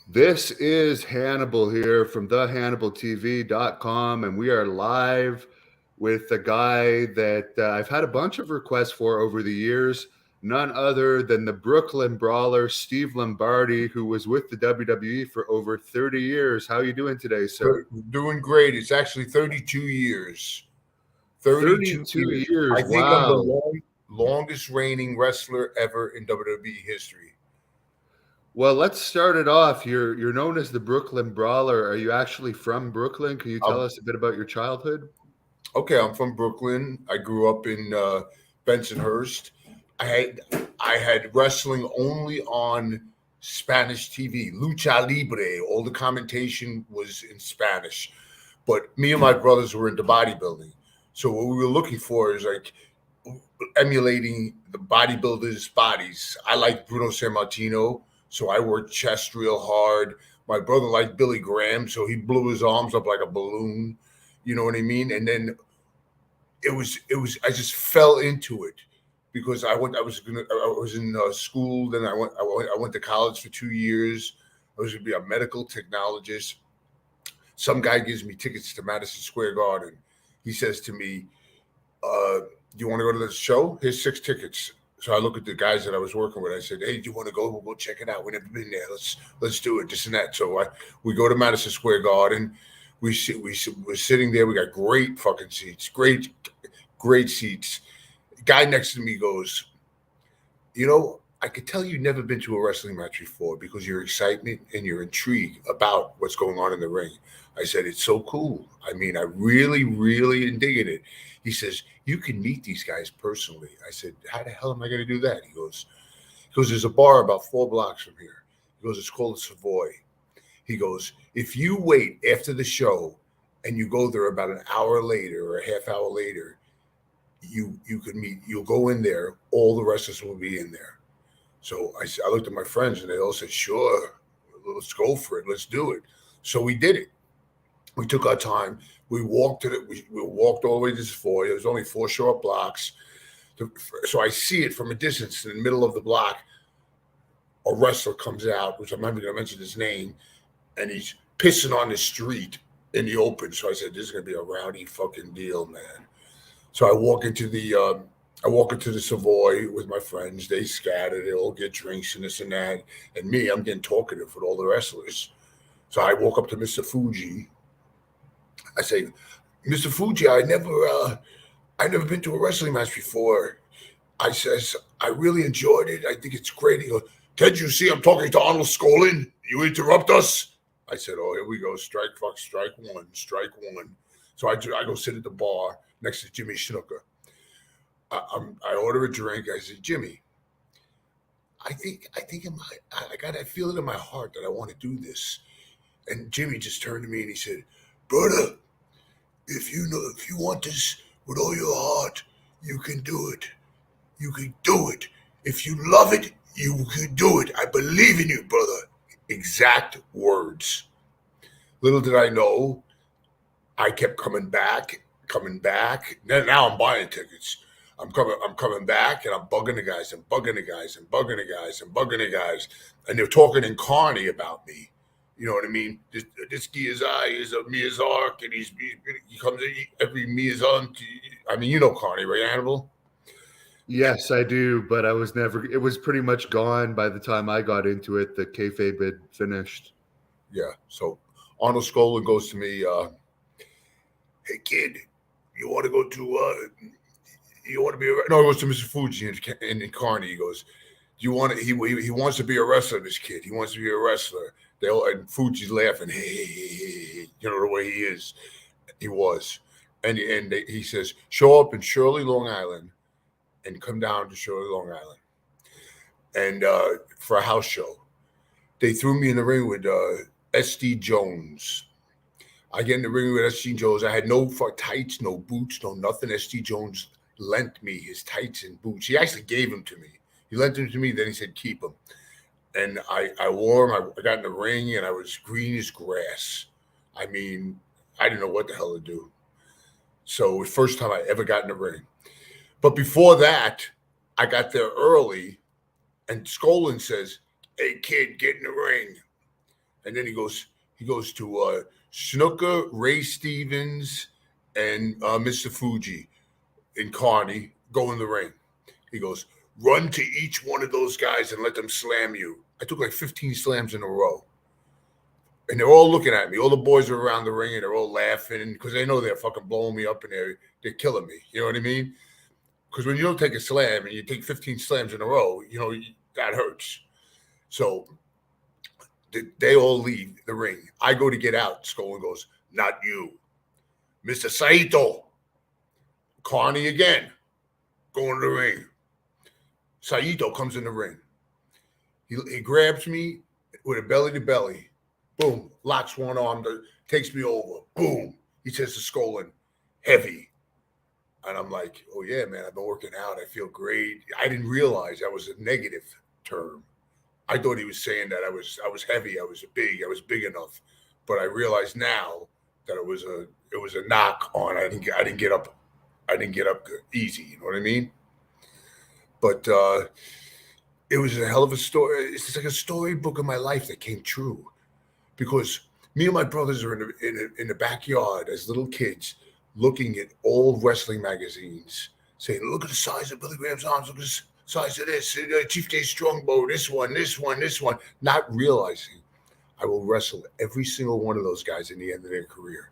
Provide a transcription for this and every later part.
This is Hannibal here from thehannibaltv.com, and we are live with a guy that I've had a bunch of requests for over the years, none other than the Brooklyn Brawler, Steve Lombardi, who was with the WWE for over 30 years. How are you doing today, sir? Doing great. It's actually 32 years. 32 32 years. I years, think I'm the wow. longest reigning wrestler ever in WWE history. Well, let's start it off. You're known as the Brooklyn Brawler. Are you actually from Brooklyn? Can you tell Um, us a bit about your childhood? okay, I'm from Brooklyn. I grew up in Bensonhurst. I had I had wrestling only on Spanish TV, lucha libre. All the commentation was in Spanish, but me and my brothers were into bodybuilding. So what we were looking for is like emulating the bodybuilders' bodies. I like Bruno Sammartino, so I worked chest real hard. My brother liked Billy Graham, so he blew his arms up like a balloon. You know what I mean? And then it was I just fell into it because I was in school. Then I went to college for 2 years. I was going to be a medical technologist. Some guy gives me tickets to Madison Square Garden. He says to me, "Do you want to go to the show? Here's 6 tickets." So I look at the guys that I was working with. I said, "Hey, do you want to go? We'll go check it out. We've never been there. Let's do it. This and that." So we go to Madison Square Garden. We're sitting there. We got great fucking seats. Great seats. Guy next to me goes, I could tell you've never been to a wrestling match before because your excitement and your intrigue about what's going on in the ring. I said, it's so cool. I mean, I really, really am digging it. He says, you can meet these guys personally. I said, how the hell am I going to do that? He goes, there's a bar about 4 blocks from here. He goes, it's called the Savoy. He goes, if you wait after the show and you go there about an hour later or a half hour later, you could meet. You'll go in there. All the wrestlers will be in there. So I looked at my friends and they all said, sure, let's go for it. Let's do it. So we did it. We took our time. We walked we walked all the way to this Savoy. It was only 4 short blocks. So I see it from a distance in the middle of the block. A wrestler comes out, which I'm not even going to mention his name, and he's pissing on the street in the open. So I said, this is going to be a rowdy fucking deal, man. So I walk into the Savoy with my friends. They scatter. They all get drinks and this and that. And me, I'm getting talkative with all the wrestlers. So I walk up to Mr. Fuji. I say, Mr. Fuji, I never been to a wrestling match before. I says, I really enjoyed it. I think it's great. He goes, can't you see I'm talking to Arnold Skolin? You interrupt us? I said, oh, here we go. Strike one. So I go sit at the bar next to Jimmy Snuka. I order a drink. I said, Jimmy, I got I feel it in my heart that I want to do this. And Jimmy just turned to me and he said, brother, if you want this with all your heart, you can do it. You can do it. If you love it, you can do it. I believe in you, brother. Exact words. Little did I know, I kept coming back. Now I'm buying tickets. I'm coming back, and I'm bugging the guys, and they're talking in Carney about me. You know what I mean? This guy is a Miyazaki, and he comes in every Miyazaki. I mean, you know Carney, right, Hannibal? Yes, I do, but I was never. It was pretty much gone by the time I got into it. The kayfabe had finished. Yeah. So Arnold Skolin goes to me, hey kid, you want to go to you want to be a no? He goes to Mr. Fuji in Carney. He goes, do you want to? He wants to be a wrestler. This kid, he wants to be a wrestler. They all and Fuji's laughing. Hey, you know the way he is. He was, he says, show up in Shirley, Long Island, and come down to Shirley, Long Island, and for a house show. They threw me in the ring with SD Jones. I get in the ring with SD Jones. I had no tights, no boots, no nothing. SD Jones lent me his tights and boots. He actually gave them to me. He lent them to me. Then he said, keep them. And I wore them. I got in the ring and I was green as grass. I mean, I didn't know what the hell to do. So it was the first time I ever got in the ring. But before that, I got there early and Skolin says, hey, kid, get in the ring. And then he goes to Snooker, Ray Stevens, and Mr. Fuji and Carney go in the ring. He goes, run to each one of those guys and let them slam you. I took like 15 slams in a row. And they're all looking at me. All the boys are around the ring and they're all laughing because they know they're fucking blowing me up and they're killing me. You know what I mean? Because when you don't take a slam and you take 15 slams in a row, that hurts. So they all leave the ring. I go to get out. Skolin goes, not you. Mr. Saito. Carney again. Going to the ring. Saito comes in the ring. He grabs me with a belly to belly. Boom. Locks one arm. Takes me over. Boom. He says to Skolin, heavy. And I'm like, oh, yeah, man, I've been working out. I feel great. I didn't realize that was a negative term. I thought he was saying that I was heavy. I was big enough. But I realize now that it was a knock on. I didn't get up easy. You know what I mean? But it was a hell of a story. It's like a storybook of my life that came true. Because me and my brothers are in the backyard as little kids looking at old wrestling magazines, saying, look at the size of Billy Graham's arms, look at the size of this, Chief Jay Strongbow, this one, not realizing I will wrestle every single one of those guys in the end of their career.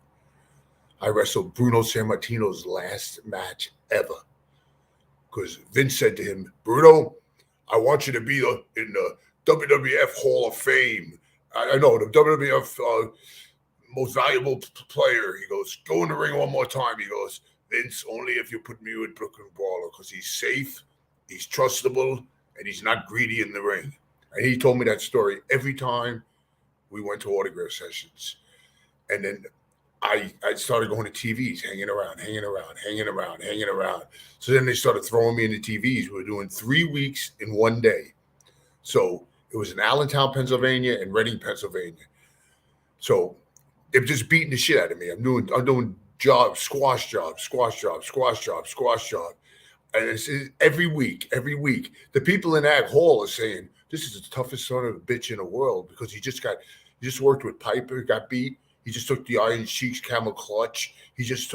I wrestled Bruno Sammartino's last match ever because Vince said to him, Bruno, I want you to be in the WWF Hall of Fame. I know, the WWF most valuable player. He goes, go in the ring one more time. He goes, Vince, only if you put me with Brooklyn Brawler because he's safe, he's trustable, and he's not greedy in the ring. And he told me that story every time we went to autograph sessions. And then I started going to TVs, hanging around. So then they started throwing me into TVs. We were doing 3 weeks in one day. So it was in Allentown, Pennsylvania and Reading, Pennsylvania. So they're just beating the shit out of me. I'm doing jobs, squash job. And it's every week. The people in Ag Hall are saying, this is the toughest son of a bitch in the world because he just worked with Piper, got beat. He just took the Iron Sheik's camel clutch. He just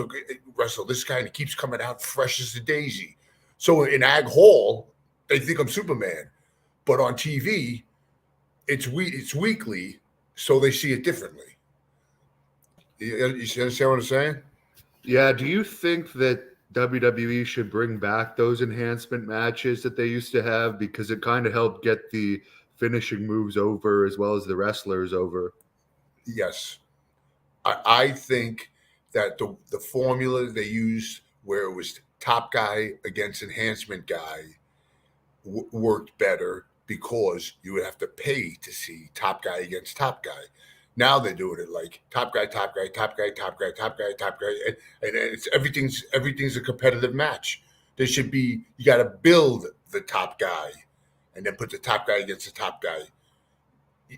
wrestled this guy and he keeps coming out fresh as a daisy. So in Ag Hall, they think I'm Superman. But on TV, it's weekly, so they see it differently. You understand what I'm saying? Yeah. Do you think that WWE should bring back those enhancement matches that they used to have because it kind of helped get the finishing moves over as well as the wrestlers over? Yes. I think that the formula they used where it was top guy against enhancement guy worked better because you would have to pay to see top guy against top guy. Now they're doing it like top guy, and it's everything's a competitive match. There should be, you got to build the top guy, and then put the top guy against the top guy,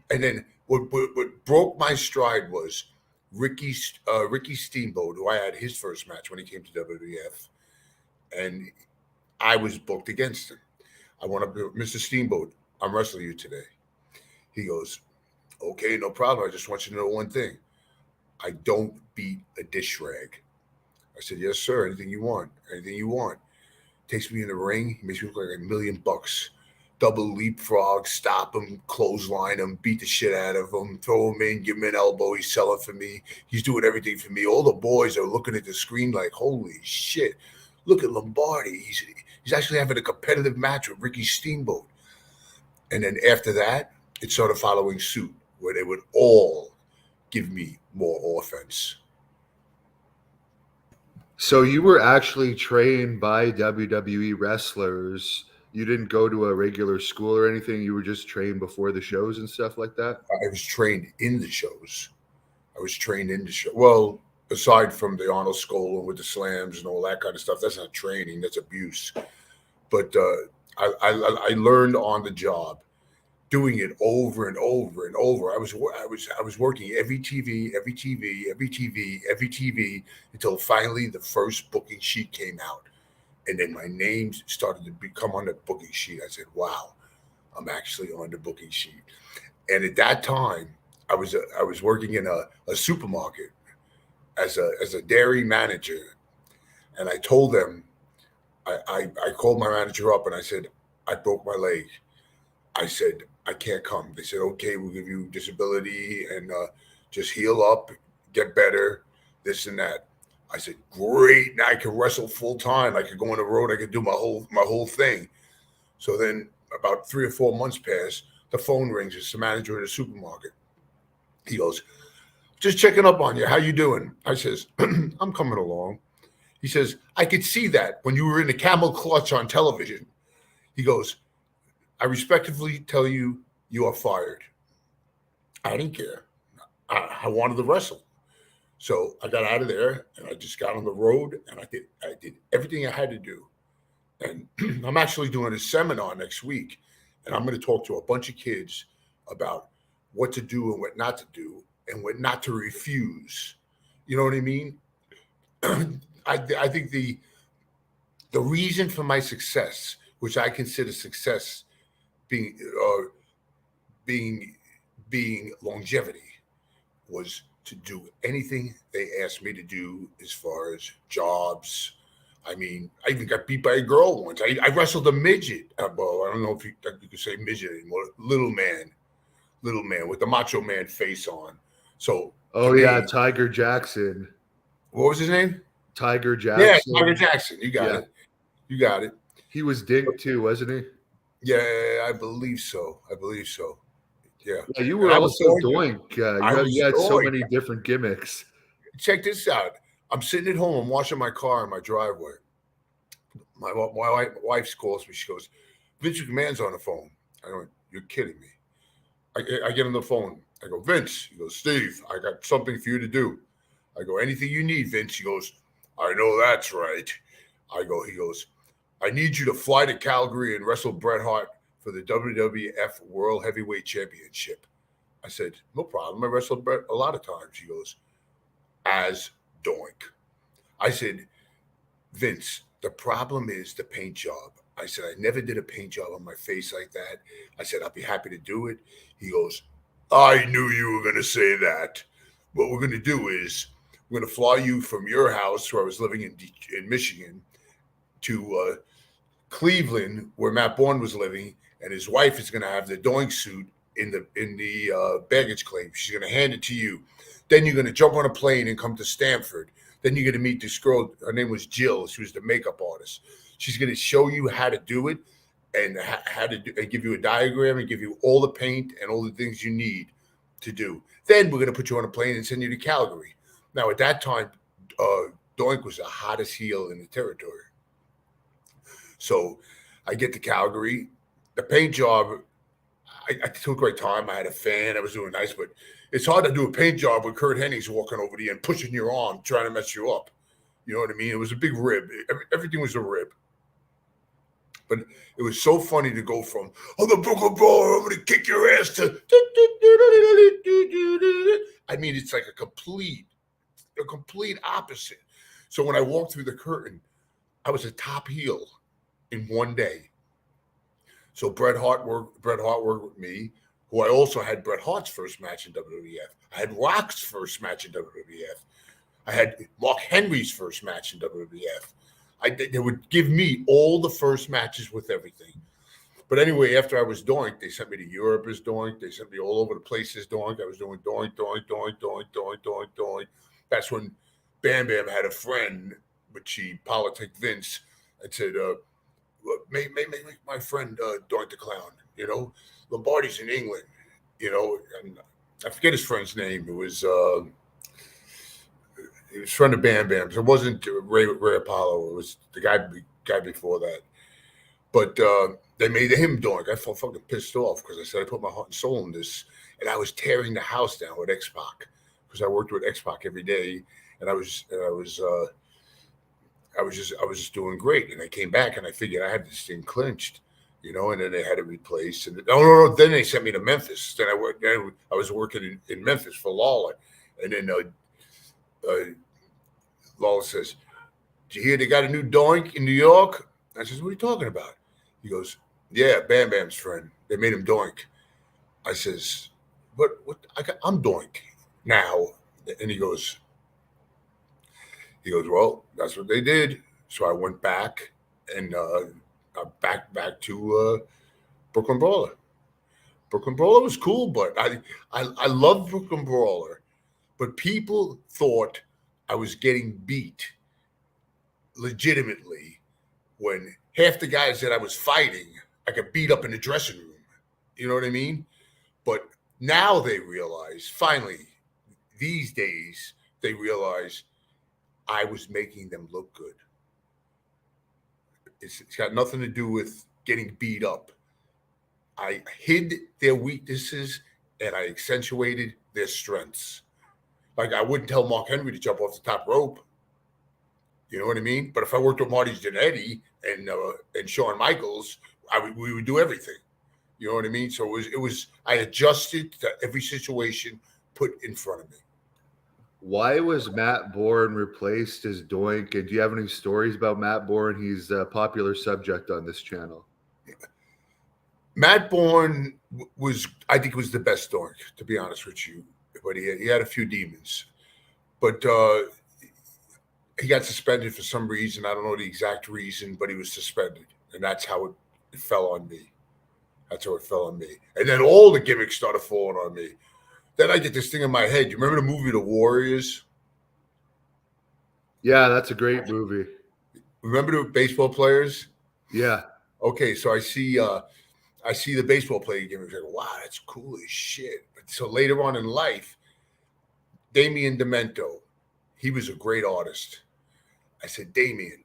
and then what broke my stride was Ricky Steamboat, who I had his first match when he came to WWF, and I was booked against him. I went up to Mr. Steamboat, I'm wrestling you today. He goes, okay, no problem. I just want you to know one thing. I don't beat a dish rag. I said, yes, sir. Anything you want. Takes me in the ring. He makes me look like $1 million. Double leapfrog, stop him, clothesline him, beat the shit out of him, throw him in, give him an elbow. He's selling for me. He's doing everything for me. All the boys are looking at the screen like, holy shit. Look at Lombardi. He's actually having a competitive match with Ricky Steamboat. And then after that, it started following suit, where they would all give me more offense. So you were actually trained by WWE wrestlers. You didn't go to a regular school or anything. You were just trained before the shows and stuff like that? I was trained in the shows. Well, aside from the Arnold Skoll with the slams and all that kind of stuff, that's not training. That's abuse. But I learned on the job, doing it over and over and over. I was working every TV until finally the first booking sheet came out. And then my name started to become on the booking sheet. I said, wow, I'm actually on the booking sheet. And at that time, I was working in a supermarket as a dairy manager, and I told them I called my manager up and I said I broke my leg. I said I can't come. They said okay, we'll give you disability and just heal up, get better, this and that. I said great. Now I can wrestle full time. I could go on the road. I could do my whole thing. So then about 3 or 4 months pass. The phone rings. It's the manager of the supermarket. He goes, just checking up on you. How you doing? I says, I'm coming along. He says, I could see that when you were in the camel clutch on television. He goes, I respectfully tell you, you are fired. I didn't care. I wanted to wrestle. So I got out of there and I just got on the road and I did everything I had to do. And I'm actually doing a seminar next week, and I'm going to talk to a bunch of kids about what to do and what not to do and what not to refuse. You know what I mean? I think the reason for my success, which I consider success being being longevity, was to do anything they asked me to do as far as jobs. I mean, I even got beat by a girl once. I wrestled a midget. Well, I don't know if you could say midget anymore. Little man with the Macho Man face on. So, oh yeah, Tiger Jackson. What was his name? Tiger Jackson. Yeah, Tiger Jackson. You got it. You got it. He was Dink too, wasn't he? Yeah, I believe so. Yeah. Yeah, you were also Doink. You had so many different gimmicks. Check this out. I'm sitting at home. I'm washing my car in my driveway. My wife calls me. She goes, Vince McMahon's on the phone. I go, you're kidding me. I get on the phone. I go, Vince. He goes, Steve, I got something for you to do. I go, anything you need, Vince. He goes, I know that's right. He goes, I need you to fly to Calgary and wrestle Bret Hart for the WWF World Heavyweight Championship. I said, no problem. I wrestled Bret a lot of times. He goes, as Doink. I said, Vince, the problem is the paint job. I said, I never did a paint job on my face like that. I said, I'll be happy to do it. He goes, I knew you were going to say that. What we're going to do is we're going to fly you from your house where I was living in Michigan to Cleveland, where Matt Bourne was living, and his wife is going to have the Doink suit in the baggage claim. She's going to hand it to you. Then you're going to jump on a plane and come to Stamford. Then you're going to meet this girl. Her name was Jill. She was the makeup artist. She's going to show you how to do it and how to do, and give you a diagram and give you all the paint and all the things you need to do. Then we're going to put you on a plane and send you to Calgary. Now, at that time, Doink was the hottest heel in the territory. So I get to Calgary. The paint job, I took great time. I had a fan. I was doing nice, but it's hard to do a paint job with Kurt Hennig's walking over to you and pushing your arm, trying to mess you up. You know what I mean? It was a big rib. Everything was a rib. But it was so funny to go from, I'm the Brooklyn Brawler, I'm going to kick your ass, to, I mean, it's like a complete opposite. So when I walked through the curtain, I was a top heel in one day. So Bret Hart worked with me, who I also had Bret Hart's first match in WWF. I had Rock's first match in WWF. I had Mark Henry's first match in WWF. They would give me all the first matches with everything. But anyway, after I was Doink, they sent me to Europe as Doink. They sent me all over the place as Doink. I was doing Doink. That's when Bam Bam had a friend, but she politicked Vince and said, make my friend Doink the Clown, you know. Lombardi's in England, you know. And I forget his friend's name. It was friend of Bam Bam's. It wasn't Ray Apollo. It was the guy before that. But they made him Doink. I felt fucking pissed off because I said I put my heart and soul in this, and I was tearing the house down with X-Pac because I worked with X-Pac every day, and I was just doing great. And I came back and I figured I had this thing clinched, you know. And then they had it replaced. And no. Then they sent me to Memphis. Then I was working in Memphis for Lawler, and then Lawler says, "Did you hear they got a new Doink in New York?" I says, "What are you talking about?" He goes, "Yeah, Bam Bam's friend. They made him Doink." I says, what I'm Doink now. And he goes, well, that's what they did. So I went back and back to Brooklyn Brawler. Brooklyn Brawler was cool, but I loved Brooklyn Brawler. But people thought I was getting beat legitimately when half the guys that I was fighting, I got beat up in the dressing room. You know what I mean? But now they realize, finally, these days, they realize I was making them look good. It's got nothing to do with getting beat up. I hid their weaknesses and I accentuated their strengths. Like I wouldn't tell Mark Henry to jump off the top rope. You know what I mean? But if I worked with Marty Jannetty and Shawn Michaels, we would do everything. You know what I mean? So it was I adjusted to every situation put in front of me. Why was Matt Bourne replaced as Doink? And do you have any stories about Matt Bourne? He's a popular subject on this channel. Matt Bourne I think, was the best Doink, to be honest with you. But he had a few demons. But he got suspended for some reason. I don't know the exact reason, but he was suspended. And that's how it fell on me. That's how it fell on me. And then all the gimmicks started falling on me. Then I get this thing in my head. You remember the movie The Warriors? Yeah, that's a great movie. Remember the baseball players? Yeah. Okay, so I see the baseball player gimmick. Like, wow, that's cool as shit. So later on in life, Damien Demento, he was a great artist. I said, Damien,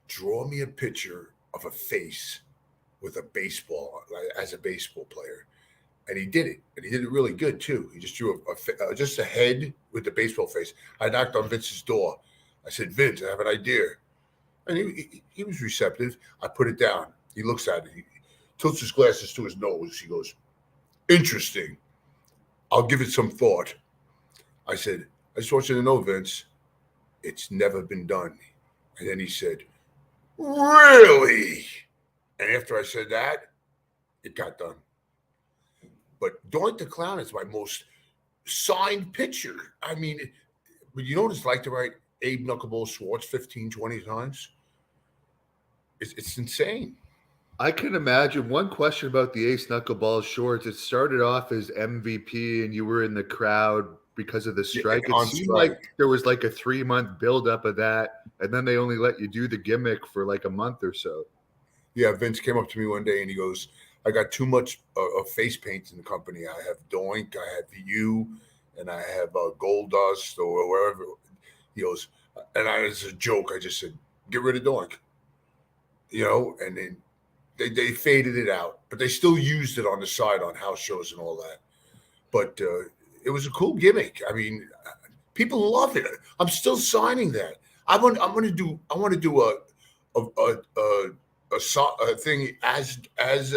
draw me a picture of a face with a baseball, as a baseball player. And he did it. And he did it really good, too. He just drew just a head with the baseball face. I knocked on Vince's door. I said, Vince, I have an idea. And he was receptive. I put it down. He looks at it. He tilts his glasses to his nose. He goes, interesting. I'll give it some thought. I said, I just want you to know, Vince, it's never been done. And then he said, really? And after I said that, it got done. But Doink the Clown is my most signed picture. I mean, but you know what it's like to write Abe Knuckleball Schwartz 15, 20 times? It's insane. I can imagine. One question about the Ace Knuckleball Shorts. It started off as MVP and you were in the crowd because of the strike. Yeah, it seemed like there was like a 3-month buildup of that, and then they only let you do the gimmick for like a month or so. Yeah, Vince came up to me one day and he goes, I got too much of face paint in the company. I have Doink, I have you, and I have Gold Dust or wherever. He goes, and as a joke, I just said, get rid of Doink. You know, and then they faded it out, but they still used it on the side on house shows and all that. But it was a cool gimmick. I mean, people love it. I'm still signing that. I want to do a thing as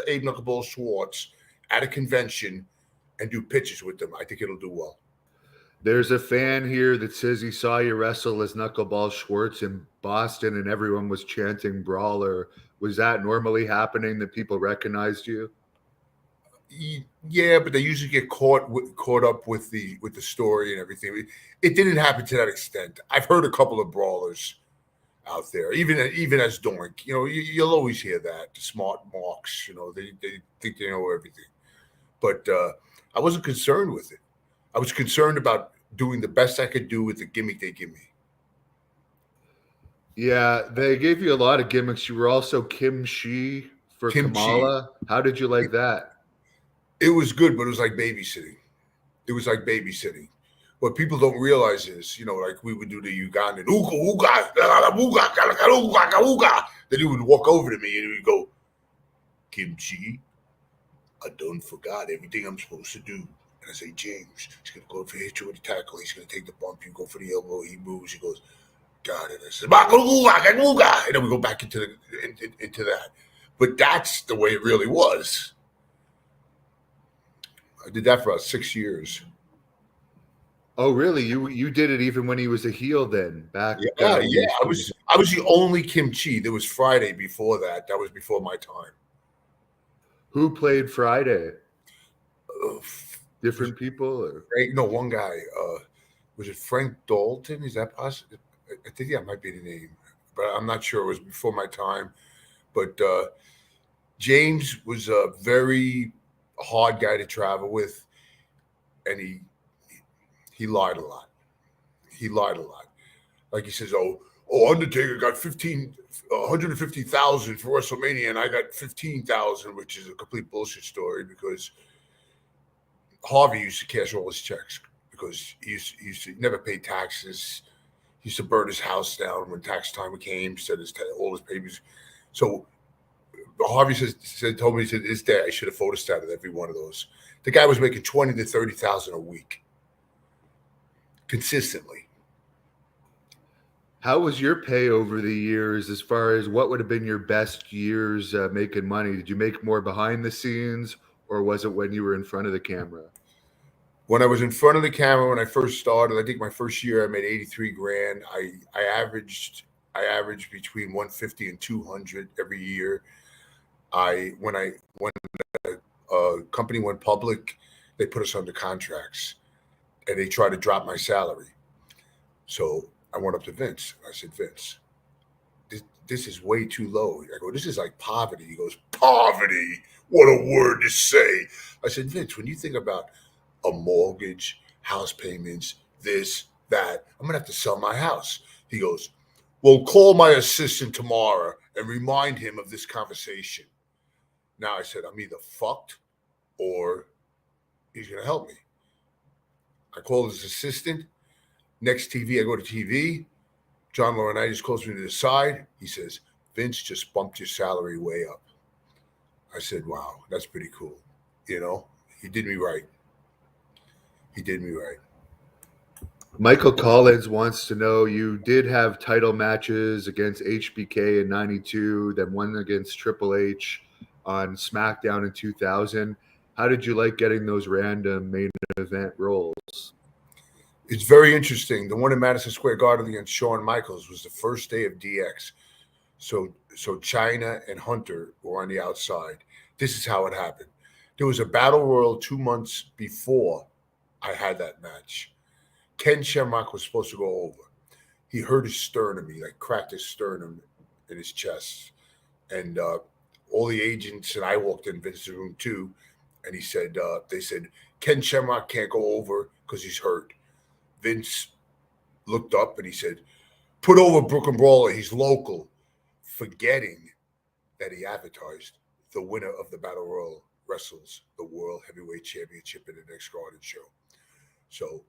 Abe Knuckleball Schwartz at a convention and do pitches with them. I think it'll do well. There's a fan here that says he saw you wrestle as Knuckleball Schwartz in Boston and everyone was chanting Brawler. Was that normally happening that people recognized you? Yeah, but they usually get caught up with the story and everything. It didn't happen to that extent. I've heard a couple of brawlers out there, even as Doink. You know, you'll always hear that, the smart marks. You know, they think they know everything. But I wasn't concerned with it. I was concerned about doing the best I could do with the gimmick they give me. Yeah, they gave you a lot of gimmicks. You were also Kim Shi for Kamala. How did you like that? It was good, but it was like babysitting. What people don't realize is, you know, like we would do the Ugandan, then he would walk over to me and he would go, Kimchi, I done forgot everything I'm supposed to do. And I say, James, he's going to go for hit you with the tackle. He's going to take the bump. You go for the elbow. He moves. He goes, got it. I said, and then we go back into that. But that's the way it really was. I did that for about 6 years. Oh, really? You did it even when he was a heel then? Back? Yeah. I was the only Kimchi. There was Friday before that. That was before my time. Who played Friday? Different people? Or? No, one guy. Was it Frank Dalton? Is that possible? I think that might be the name, but I'm not sure. It was before my time. But James was a very hard guy to travel with, and he lied a lot. He lied a lot. Like he says, Undertaker got 150,000 for WrestleMania, and I got 15,000, which is a complete bullshit story because Harvey used to cash all his checks because he used to never pay taxes. He used to burn his house down when tax time came, said all his papers. So Harvey told me, he said, his day I should have photostated every one of those. The guy was making 20 to 30,000 a week consistently. How was your pay over the years as far as what would have been your best years making money? Did you make more behind the scenes, or was it when you were in front of the camera? When I was in front of the camera, when I first started, I think my first year I made 83 grand. I averaged between 150 and 200 every year. When a company went public, they put us under contracts and they tried to drop my salary. So I went up to Vince. I said, Vince, this is way too low. I go, this is like poverty. He goes, poverty? What a word to say. I said, Vince, when you think about a mortgage, house payments, this, that, I'm going to have to sell my house. He goes, well, call my assistant tomorrow and remind him of this conversation. Now I said, I'm either fucked or he's going to help me. I called his assistant. Next TV, I go to TV. John Laurinaitis calls me to the side. He says, Vince just bumped your salary way up. I said, wow, that's pretty cool. You know, he did me right. He did me right. Michael Collins wants to know, you did have title matches against HBK in 92, then one against Triple H on SmackDown in 2000. How did you like getting those random main event roles? It's very interesting. The one in Madison Square Garden against Shawn Michaels was the first day of DX. So China and Hunter were on the outside. This is how it happened. There was a battle royal 2 months before I had that match. Ken Shamrock was supposed to go over. He hurt his sternum. He cracked his sternum in his chest. And all the agents, and I walked in Vince's room too, and he said, they said, Ken Shamrock can't go over because he's hurt. Vince looked up and he said, put over Brooklyn Brawler. He's local. Forgetting that he advertised the winner of the Battle Royal wrestles the World Heavyweight Championship in the next Garden show. So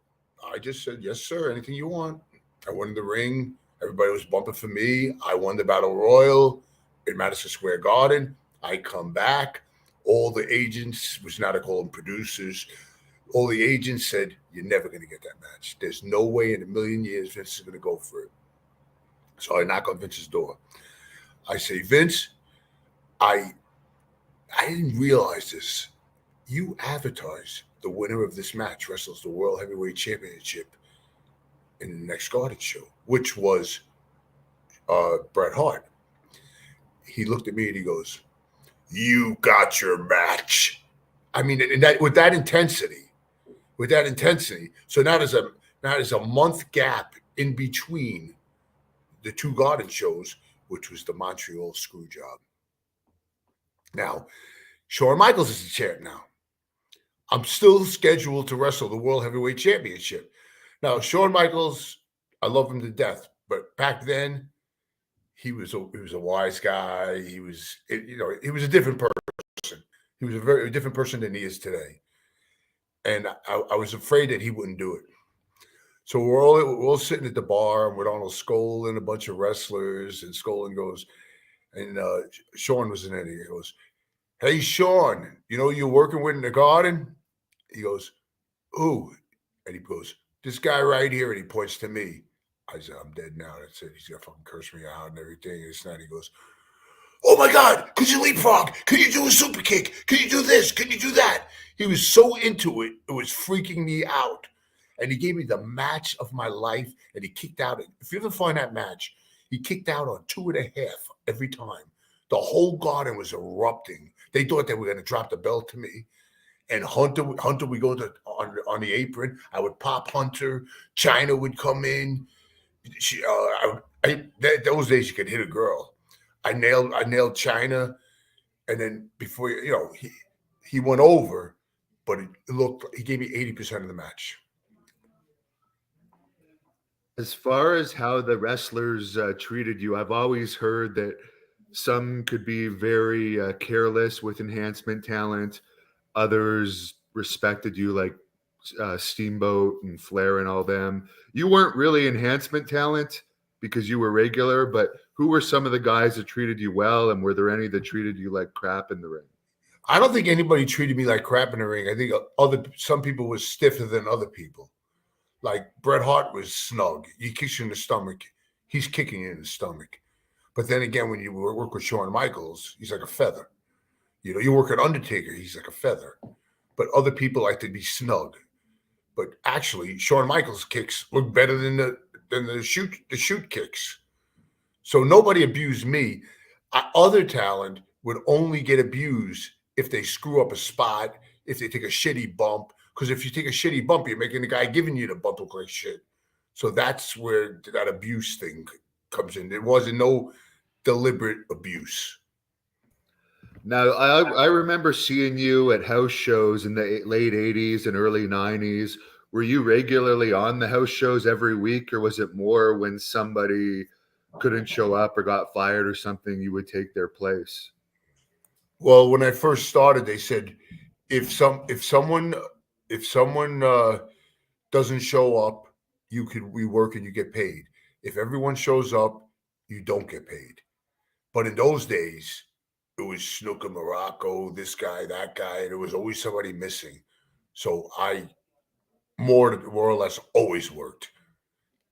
I just said, yes, sir, anything you want. I won the ring. Everybody was bumping for me. I won the Battle Royal in Madison Square Garden. I come back. All the agents, which now they call them producers, all the agents said, you're never going to get that match. There's no way in a million years Vince is going to go for it. So I knock on Vince's door. I say, Vince, I didn't realize this. You advertised the winner of this match wrestles the World Heavyweight Championship in the next Garden show, which was Bret Hart. He looked at me and he goes, you got your match. I mean, with that intensity. So now there's a month gap in between the two Garden shows, which was the Montreal screw job. Now, Shawn Michaels is the champ now. I'm still scheduled to wrestle the World Heavyweight Championship. Now, Shawn Michaels, I love him to death, but back then, he was a wise guy. He was a different person. He was a very different person than he is today. And I was afraid that he wouldn't do it. So we're all sitting at the bar with Arnold Skoll and a bunch of wrestlers, and Skoll goes, and Shawn was in it. He goes, hey, Shawn, you know who you're working with in the Garden? He goes, who? And he goes, this guy right here. And he points to me. I said, I'm dead now. That's it. He's going to fucking curse me out and everything. And it's not. He goes, oh, my God, could you leapfrog? Could you do a super kick? Could you do this? Could you do that? He was so into it. It was freaking me out. And he gave me the match of my life. And he kicked out. If you ever find that match, he kicked out on 2.5 every time. The whole Garden was erupting. They thought they were going to drop the belt to me. And Hunter would go on the apron. I would pop Hunter. China would come in. Those days you could hit a girl. I nailed China, and then before he went over, but he gave me 80% of the match. As far as how the wrestlers treated you, I've always heard that some could be very careless with enhancement talent. Others respected you, like Steamboat and Flair and all them. You weren't really enhancement talent because you were regular, but who were some of the guys that treated you well, and were there any that treated you like crap in the ring? I don't think anybody treated me like crap in the ring. I think some people were stiffer than other people. Like Bret Hart was snug. He kicks you in the stomach. He's kicking you in the stomach. But then again, when you work with Shawn Michaels, he's like a feather. You work at Undertaker, he's like a feather. But other people like to be snug. But actually, Shawn Michaels' kicks look better than the shoot kicks. So nobody abused me. Other talent would only get abused if they screw up a spot, if they take a shitty bump. Because if you take a shitty bump, you're making the guy giving you the bump look like shit. So that's where that abuse thing comes in. There wasn't no deliberate abuse. Now, I remember seeing you at house shows in the late 80s and early 90s. Were you regularly on the house shows every week, or was it more when somebody couldn't show up or got fired or something, you would take their place? Well, when I first started, they said if someone doesn't show up, we work and you get paid. If everyone shows up, you don't get paid. But in those days, it was Snooker Morocco, this guy, that guy. There was always somebody missing. So I more or less always worked.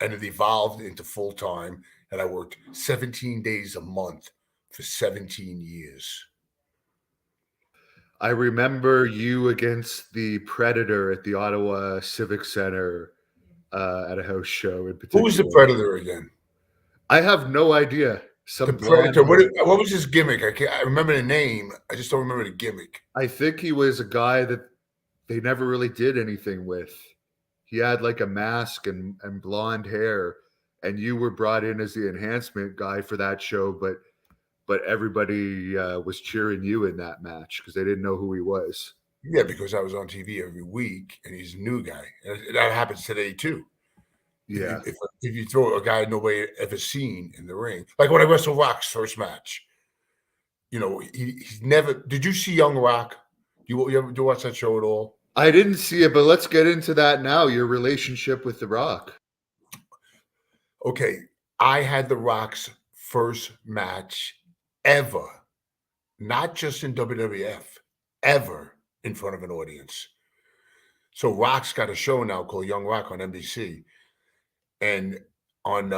And it evolved into full time. And I worked 17 days a month for 17 years. I remember you against the Predator at the Ottawa Civic Center at a house show in particular. Who was the Predator again? I have no idea. The Predator. What was his gimmick? I remember the name. I just don't remember the gimmick. I think he was a guy that they never really did anything with. He had like a mask and blonde hair, and you were brought in as the enhancement guy for that show, but everybody was cheering you in that match because they didn't know who he was. Yeah, because I was on TV every week, and he's a new guy. And that happens today too. Yeah. If you throw a guy nobody ever seen in the ring, like when I wrestled Rock's first match, he's never. Did you see Young Rock? You ever do watch that show at all? I didn't see it, but let's get into that now. Your relationship with The Rock. Okay, I had The Rock's first match ever, not just in WWF, ever in front of an audience. So Rock's got a show now called Young Rock on NBC. And on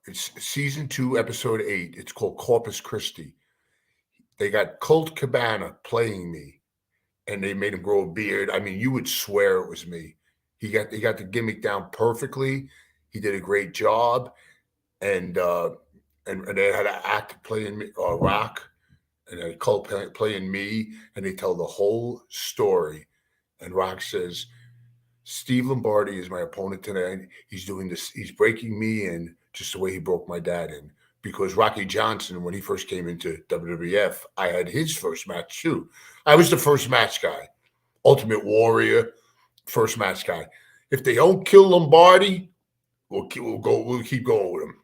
it's season 2, episode 8, it's called Corpus Christi. They got Colt Cabana playing me, and they made him grow a beard. I mean, you would swear it was me. He got the gimmick down perfectly. He did a great job, and they had an act playing me, Rock, and then Colt playing me, and they tell the whole story. And Rock says, Steve Lombardi is my opponent tonight. He's doing this. He's breaking me in just the way he broke my dad in. Because Rocky Johnson, when he first came into WWF, I had his first match too. I was the first match guy, Ultimate Warrior, first match guy. If they don't kill Lombardi, we'll keep going with him.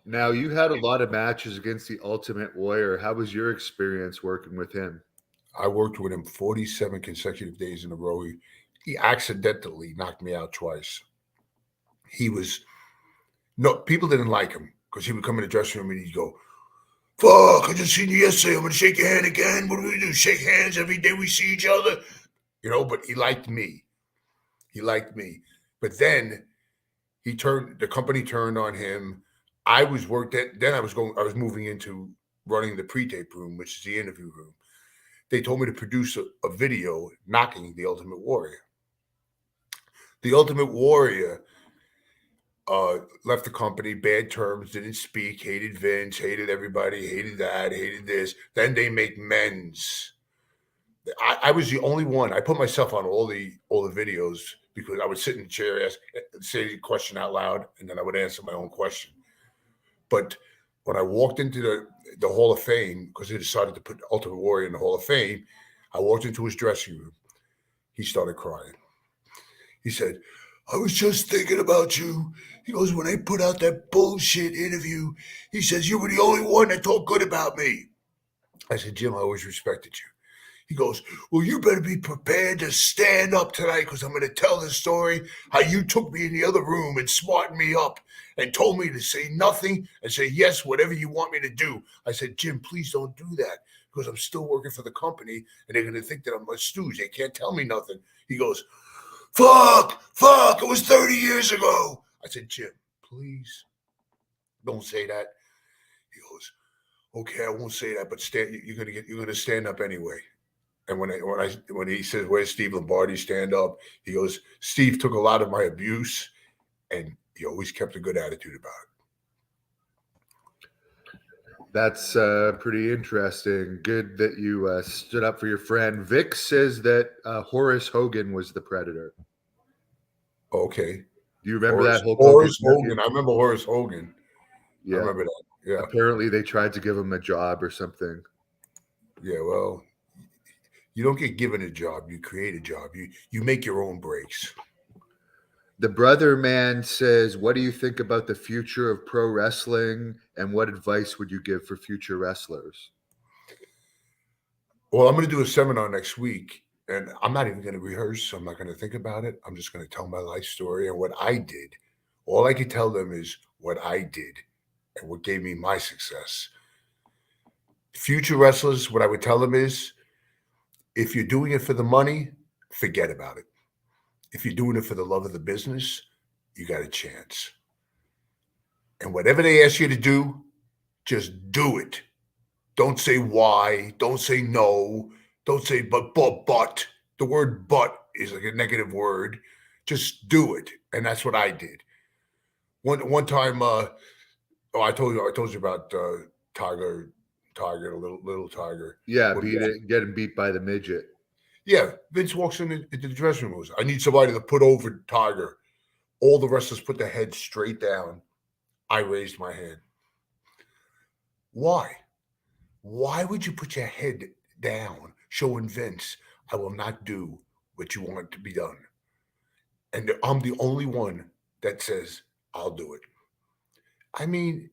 Now, you had a lot of matches against the Ultimate Warrior. How was your experience working with him? I worked with him 47 consecutive days in a row. He accidentally knocked me out twice. People didn't like him because he would come in the dressing room and he'd go, fuck, I just seen you yesterday. I'm going to shake your hand again. What do we do? Shake hands every day we see each other? But he liked me. But then the company turned on him. I was moving into running the pre-tape room, which is the interview room. They told me to produce a video knocking the Ultimate Warrior. The Ultimate Warrior left the company, bad terms, didn't speak, hated Vince, hated everybody, hated that, hated this. Then they make men's. I was the only one. I put myself on all the videos because I would sit in the chair, say the question out loud, and then I would answer my own question. But when I walked into the Hall of Fame, because they decided to put Ultimate Warrior in the Hall of Fame, I walked into his dressing room. He started crying. He said, "I was just thinking about you." He goes, "When they put out that bullshit interview," he says, "you were the only one that talked good about me." I said, "Jim, I always respected you." He goes, "Well, you better be prepared to stand up tonight because I'm going to tell the story how you took me in the other room and smartened me up and told me to say nothing and say yes, whatever you want me to do." I said, "Jim, please don't do that because I'm still working for the company and they're going to think that I'm a stooge. They can't tell me nothing." He goes, fuck, it was 30 years ago. I said, "Jim, please don't say that." He goes, "Okay, I won't say that, but you're gonna stand up anyway." And when he says, "Where's Steve Lombardi? Stand up," he goes, "Steve took a lot of my abuse, and he always kept a good attitude about it." That's pretty interesting. Good that you stood up for your friend. Vic says that Horace Hogan was the Predator. Okay. Do you remember that Hulk Horace Hogan? Hogan. I remember Horace Hogan. Yeah. I remember that. Yeah. Apparently they tried to give him a job or something. Yeah, well, you don't get given a job. You create a job. You make your own breaks. The Brother Man says, "What do you think about the future of pro wrestling, and what advice would you give for future wrestlers?" Well, I'm going to do a seminar next week, and I'm not even going to rehearse. So I'm not going to think about it. I'm just going to tell my life story and what I did. All I can tell them is what I did and what gave me my success. Future wrestlers, what I would tell them is, if you're doing it for the money, forget about it. If you're doing it for the love of the business, you got a chance. And whatever they ask you to do, just do it. Don't say why. Don't say no. Don't say but. The word "but" is like a negative word. Just do it, and that's what I did. One time, I told you about Tiger, the little Tiger. Yeah, getting beat by the midget. Yeah, Vince walks into the dressing room. "I need somebody to put over Tiger." All the wrestlers put their heads straight down. I raised my hand. Why? Why would you put your head down showing Vince, "I will not do what you want to be done"? And I'm the only one that says, "I'll do it." I mean,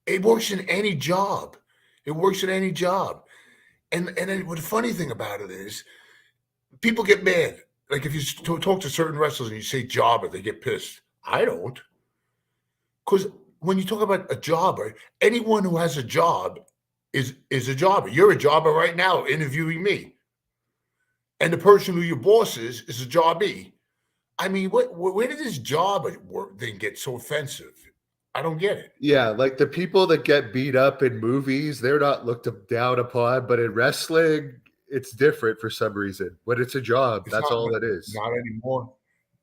it works in any job. It works in any job. And what the funny thing about it is, people get mad. Like if you talk to certain wrestlers and you say "jobber," they get pissed. I don't. Because when you talk about a jobber, anyone who has a job is a jobber. You're a jobber right now interviewing me. And the person who your boss is a jobbie. I mean, where did this job thing get so offensive? I don't get it. Yeah, like the people that get beat up in movies, they're not looked down upon, but in wrestling, it's different for some reason. But it's a job. That's all it is. Not anymore.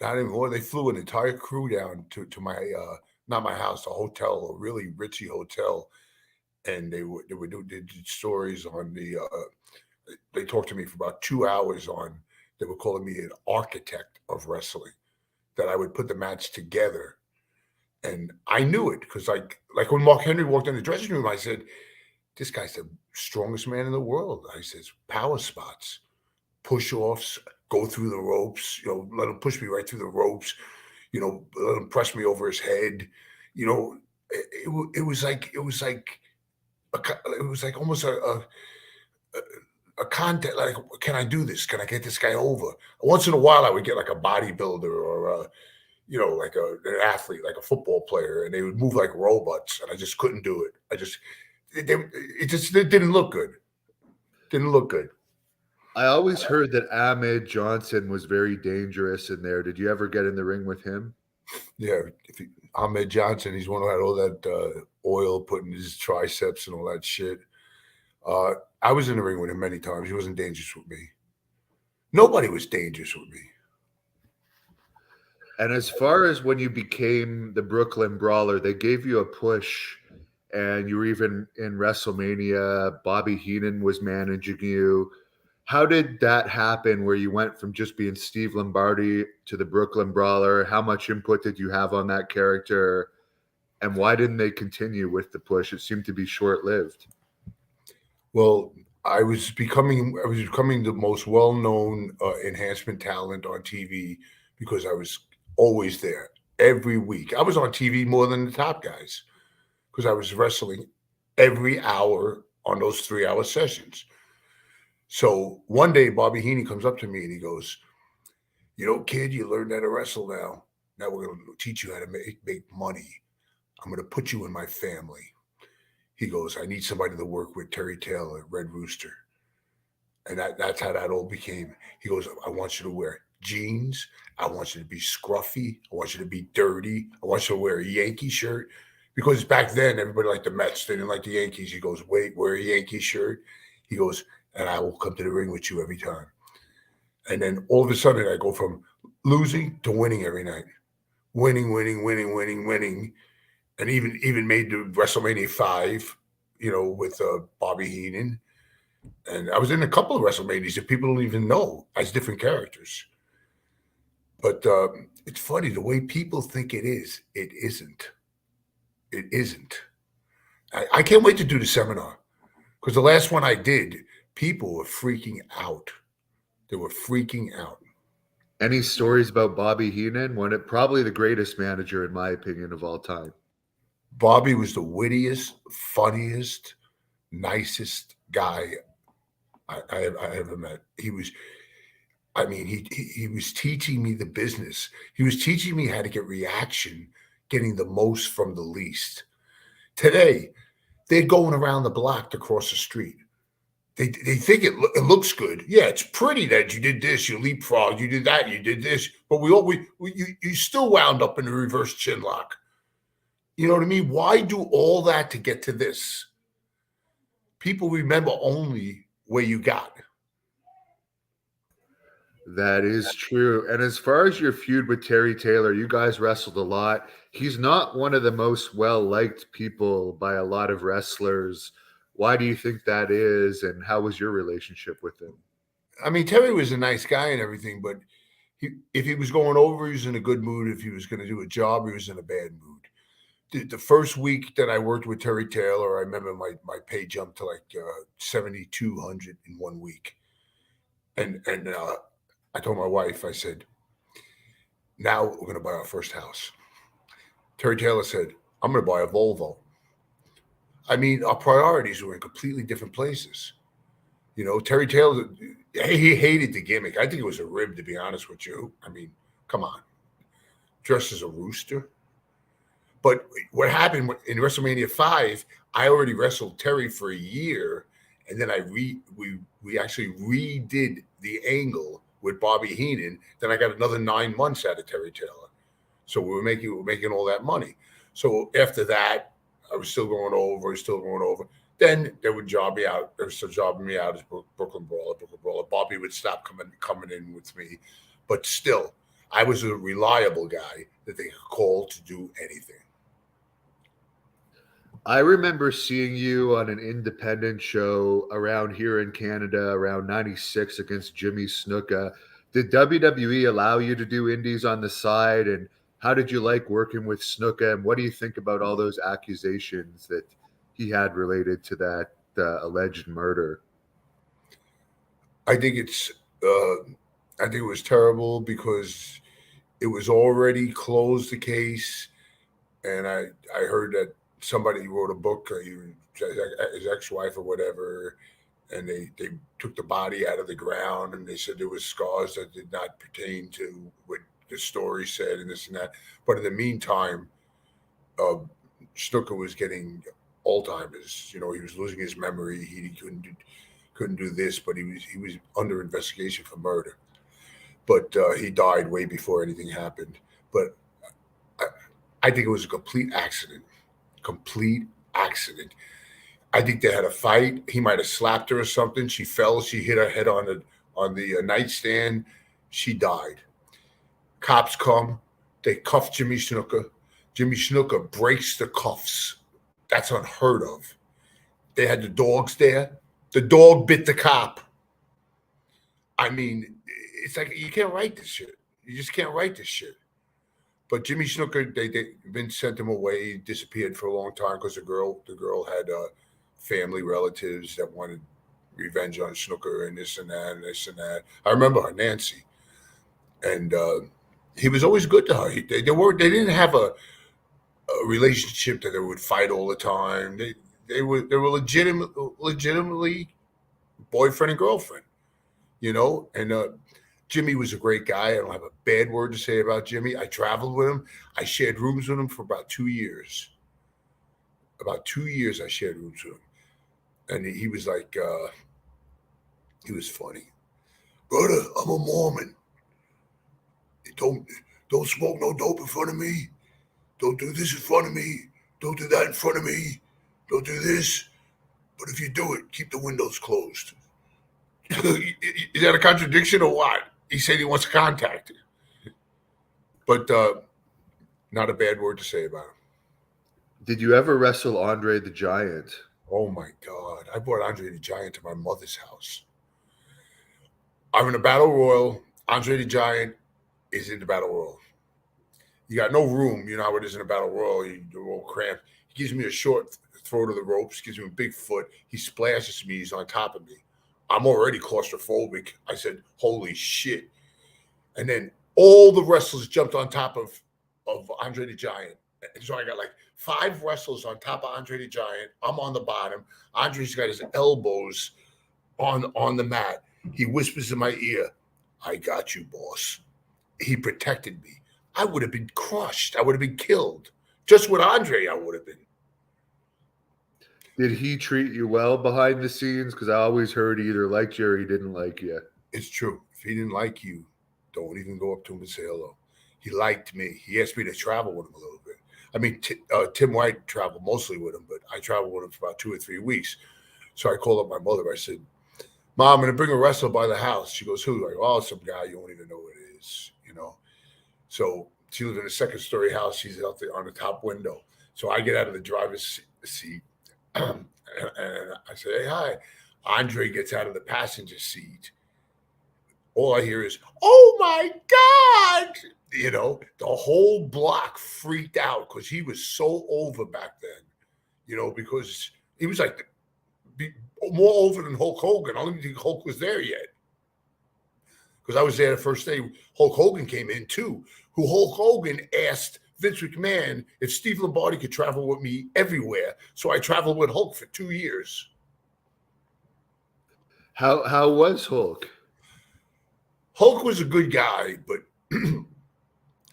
Not anymore. They flew an entire crew down to my not my house, a hotel, a really ritzy hotel, and they did stories on the. They talked to me for about 2 hours on. They were calling me an architect of wrestling, that I would put the match together. And I knew it because, like when Mark Henry walked in the dressing room, I said, "This guy's the strongest man in the world." I says, "Power spots, push offs, go through the ropes. Let him push me right through the ropes. Let him press me over his head. It was like almost a contest. Like, can I do this? Can I get this guy over?" Once in a while, I would get like a bodybuilder or like an athlete, like a football player, and they would move like robots, and I just couldn't do it. It didn't look good. Didn't look good. I always heard that Ahmed Johnson was very dangerous in there. Did you ever get in the ring with him? Yeah, Ahmed Johnson, he's one who had all that oil put in his triceps and all that shit. I was in the ring with him many times. He wasn't dangerous with me. Nobody was dangerous with me. And as far as when you became the Brooklyn Brawler, they gave you a push, and you were even in WrestleMania. Bobby Heenan was managing you. How did that happen where you went from just being Steve Lombardi to the Brooklyn Brawler? How much input did you have on that character? And why didn't they continue with the push? It seemed to be short-lived. Well, I was becoming the most well-known enhancement talent on TV because I was always there every week. I was on TV more than the top guys because I was wrestling every hour on those 3-hour sessions. So one day Bobby Heenan comes up to me and he goes, kid, you learned how to wrestle now. Now we're going to teach you how to make money. I'm going to put you in my family. He goes, I need somebody to work with Terry Taylor, Red Rooster. And that's how that all became. He goes, I want you to wear jeans. I want you to be scruffy. I want you to be dirty. I want you to wear a Yankee shirt. Because back then, everybody liked the Mets. They didn't like the Yankees. He goes, wait, wear a Yankee shirt. He goes, and I will come to the ring with you every time. And then all of a sudden, I go from losing to winning every night. Winning. And even made the WrestleMania 5, with Bobby Heenan. And I was in a couple of WrestleManias that people don't even know as different characters. But it's funny, the way people think it is, it isn't. It isn't. I can't wait to do the seminar because the last one I did, people were freaking out. They were freaking out. Any stories about Bobby Heenan? Probably the greatest manager, in my opinion, of all time. Bobby was the wittiest, funniest, nicest guy I ever met. He was teaching me the business. He was teaching me how to get reaction, getting the most from the least. Today, they're going around the block to cross the street. They think it looks good. Yeah, it's pretty that you did this, you leapfrog, you did that, you did this. But you still wound up in the reverse chin lock. You know what I mean? Why do all that to get to this? People remember only where you got. That is true. And as far as your feud with Terry Taylor, you guys wrestled a lot. He's not one of the most well-liked people by a lot of wrestlers. Why do you think that is? And how was your relationship with him? I mean, Terry was a nice guy and everything, but if he was going over, he was in a good mood. If he was going to do a job, he was in a bad mood. The first week that I worked with Terry Taylor, I remember my pay jumped to like $7,200 in 1 week. And I told my wife, I said, now we're going to buy our first house. Terry Taylor said, I'm going to buy a Volvo. I mean, our priorities were in completely different places. Terry Taylor, he hated the gimmick. I think it was a rib, to be honest with you. I mean, come on. Dressed as a rooster. But what happened in WrestleMania 5, I already wrestled Terry for a year, and then we actually redid the angle with Bobby Heenan. Then I got another 9 months out of Terry Taylor. So we were making all that money. So after that, I was still going over. Then they would job me out. They were still jobbing me out as Brooklyn Brawler. Bobby would stop coming in with me. But still, I was a reliable guy that they could call to do anything. I remember seeing you on an independent show around here in Canada around 96 against Jimmy Snuka. Did WWE allow you to do indies on the side? And how did you like working with Snuka? And what do you think about all those accusations that he had related to that alleged murder? I think it was terrible because it was already closed, the case. And I heard that somebody wrote a book, his ex-wife or whatever, and they took the body out of the ground, and they said there was scars that did not pertain to what the story said and this and that. But in the meantime, Snuka was getting Alzheimer's. He was losing his memory. He couldn't do this, but he was under investigation for murder. But he died way before anything happened. But I think it was a complete accident. I think they had a fight. He might have slapped her or something. She fell. She hit her head on the nightstand. She died. Cops come. They cuff Jimmy Snuka. Jimmy Snuka breaks the cuffs. That's unheard of. They had the dogs there. The dog bit the cop. I mean, it's like you can't write this shit. You just can't write this shit. But Jimmy Snuka, Vince sent him away. He disappeared for a long time because the girl had family relatives that wanted revenge on Snuka and this and that and this and that. I remember her, Nancy, and he was always good to her. They didn't have a relationship that they would fight all the time. They were legitimately boyfriend and girlfriend, you know. And Jimmy was a great guy. I don't have a bad word to say about Jimmy. I traveled with him. I shared rooms with him for about 2 years. About 2 years I shared rooms with him. And he was like, he was funny. Brother, I'm a Mormon. Don't smoke no dope in front of me. Don't do this in front of me. Don't do that in front of me. Don't do this. But if you do it, keep the windows closed. Is that a contradiction or what? He said he wants to contact you. But not a bad word to say about him. Did you ever wrestle Andre the Giant? Oh, my God. I brought Andre the Giant to my mother's house. I'm in a battle royal. Andre the Giant is in the battle royal. You got no room. You know how it is in a battle royal. You're all cramped. He gives me a short throw to the ropes, gives me a big foot. He splashes me. He's on top of me. I'm already claustrophobic. I said, holy shit. And then all the wrestlers jumped on top of Andre the Giant. And so I got like 5 wrestlers on top of Andre the Giant. I'm on the bottom. Andre's got his elbows on the mat. He whispers in my ear, I got you, boss. He protected me. I would have been crushed. I would have been killed. Just with Andre, I would have been. Did he treat you well behind the scenes? Because I always heard he either liked you or he didn't like you. It's true. If he didn't like you, don't even go up to him and say hello. He liked me. He asked me to travel with him a little bit. I mean, Tim White traveled mostly with him, but I traveled with him for about 2 or 3 weeks. So I called up my mother. I said, Mom, I'm going to bring a wrestler by the house. She goes, who? Like, oh, some guy you don't even know who it is, you know. So she lived in a second-story house. She's out there on the top window. So I get out of the driver's seat, and I say, hey, hi. Andre gets out of the passenger seat. All I hear is, oh, my God. You know, the whole block freaked out because he was so over back then, you know, because he was like more over than Hulk Hogan. I don't even think Hulk was there yet. Because I was there the first day Hulk Hogan came in too, who Hulk Hogan asked Vince McMahon if Steve Lombardi could travel with me everywhere. So I traveled with Hulk for 2 years. How was Hulk? Hulk was a good guy, but